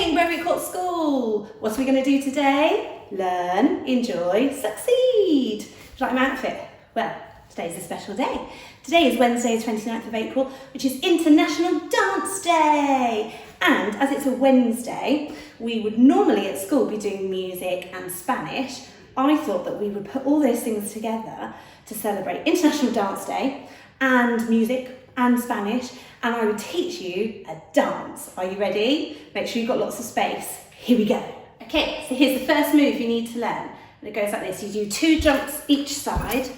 morning, Brevier Court School. What are we going to do today? Learn, enjoy, succeed. Do you like my outfit? Well, today's a special day. Today is Wednesday, 29th of April, which is International Dance Day. And as it's a Wednesday, we would normally at school be doing music and Spanish. I thought that we would put all those things together to celebrate International Dance Day and music and Spanish, and I would teach you a dance. Are you ready? Make sure you've got lots of space. Here we go. Okay, so here's the first move you need to learn. And it goes like this. You do 2 jumps each side.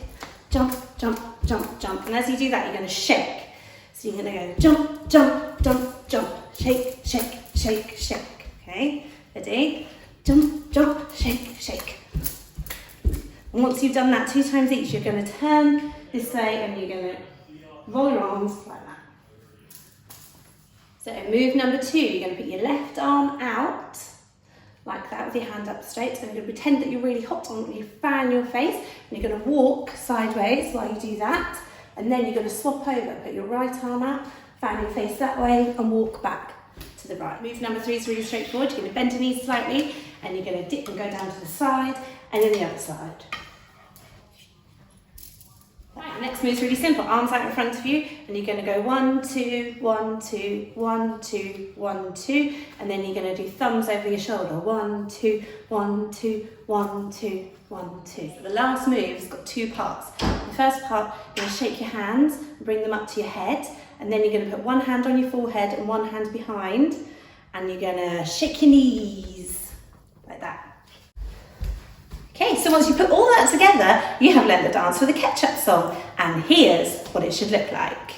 Jump, jump, jump, jump. And as you do that, you're going to shake. So you're going to go jump, jump, jump, jump. Shake, shake, shake, shake. Okay, ready? Jump, jump, shake, shake. And once you've done that 2 times each, you're going to turn this way and you're going to roll your arms like that. So move number 2, you're going to put your left arm out like that with your hand up straight. So you're going to pretend that you're really hot on your fan your face, and you're going to walk sideways while you do that. And then you're going to swap over, put your right arm out, fan your face that way, and walk back to the right. Move number 3 is really straightforward. You're going to bend your knees slightly, and you're going to dip and go down to the side, and then the other side. Right, next move is really simple. Arms out in front of you, and you're going to go 1, 2, 1, 2, 1, 2, 1, 2, and then you're going to do thumbs over your shoulder. 1, 2, 1, 2, 1, 2, 1, 2. So the last move has got 2 parts. The first part, you're going to shake your hands and bring them up to your head, and then you're going to put one hand on your forehead and one hand behind, and you're going to shake your knees like that. Okay, so once you put all that together, you have learned the dance for the Ketchup song, and here's what it should look like.